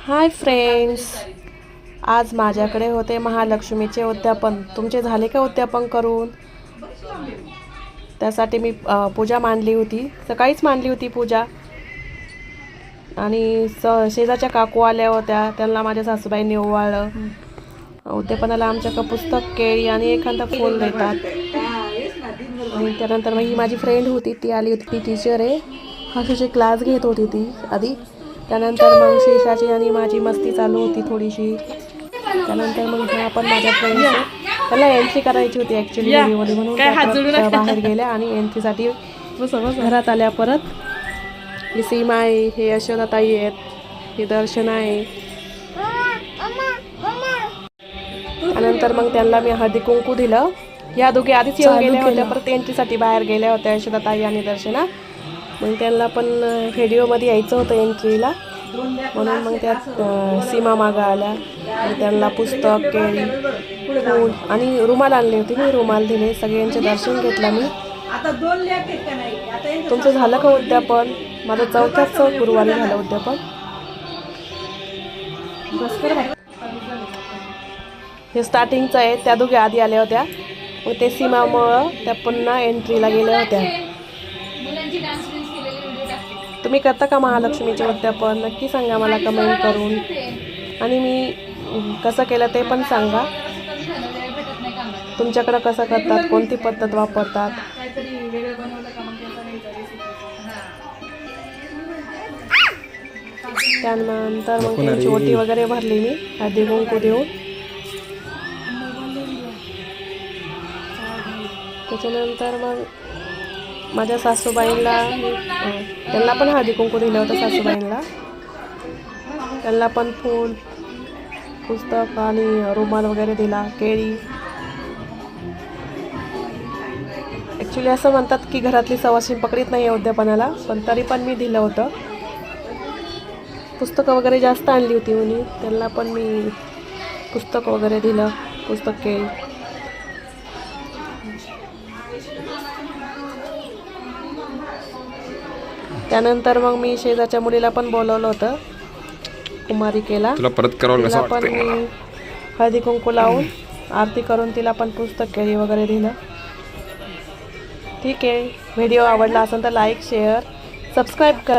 Hi friends, आज माझ्याकडे होते महालक्ष्मीचे उद्यापन। तुमचे झाले का उद्यापन करून? त्यासाठी मी पूजा मांडली होती, सकाळीच मांडली होती पूजा। आणि शेजारच्या काकू आल्या होत्या, त्यांना माझ्या सासूबाईंनी ओवाळलं। उद्यापनाला आमच्याकडे पुस्तक, केळी आणि एखादा फूल देतात। आणि त्यानंतर मग ही माझी फ्रेंड होती, ती आली होती, ती टीचर आहे, हसूचे क्लास घेत होती ती आधी। त्यानंतर मग शेषाची आणि माझी मस्ती चालू होती थोडीशी। त्यानंतर मग हा पण माझ्या फ्रेंड्स, त्याला एंट्री करायची होती ॲक्च्युली व्हिडिओमध्ये, म्हणून त्या बाहेर गेल्या आणि एंट्रीसाठी घरात आल्या परत। ही सीमा आहे, हे यशोदाताई आहेत, ही दर्शना आहे। त्यानंतर मग त्यांना मी हळदी कुंकू दिलं। या दोघी आधीच येऊन गेल्या होत्या, परत एंट्रीसाठी बाहेर गेल्या होत्या यशोदाताई आणि दर्शना। मग त्यांना पण व्हिडिओमध्ये यायचं होतं एंट्रीला, म्हणून मग त्यात सीमा मागं आल्या आणि त्यांना पुस्तक, केळी, फूल आणि रुमाल आणले होते, मी रुमाल दिले। सगळ्यांचे दर्शन घेतलं मी। तुमचं झालं का उद्यापन? माझं चौथ्याच गुरुवारी झालं उद्यापन। हे स्टार्टिंगचं आहे, त्या दोघी आधी आल्या होत्या, मग ते सीमामुळं त्या पुन्हा एंट्रीला गेल्या होत्या। तुम्ही करता का महालक्ष्मीचे उद्यापन? नक्की सांगा मला कमेंट करून, आणि मी कसं केलं ते पण सांगा। तुमच्याकडं कसं करतात, कोणती पद्धत वापरतात? त्यानंतर मग त्यांची ओटी वगैरे भरली मी हळदी कुंकू देऊन। त्याच्यानंतर मग माझ्या सासूबाईंना, त्यांना पण हळदी कुंकू दिलं होतं सासूबाईंना। त्यांना पण फूल, पुस्तक आणि रुमाल वगैरे दिला, केळी। ॲक्च्युली असं म्हणतात की घरातली सवाशीण पकडीत नाही आहे उद्यापनाला, पण तरी पण मी दिलं होतं। पुस्तकं वगैरे जास्त आणली होती मुली, त्यांना पण मी पुस्तक वगैरे दिलं, पुस्तक, केळी। त्यानंतर मग मी शेजारच्या मुलीला पण बोलवलं होतं, कुमारिकेला। तिला पण मी हळदी कुंकू लावून आरती करून तिला पण पुस्तक, केळी वगैरे दिलं। ठीक आहे, व्हिडिओ आवडला असेल तर लाईक, शेअर, सबस्क्राईब करा।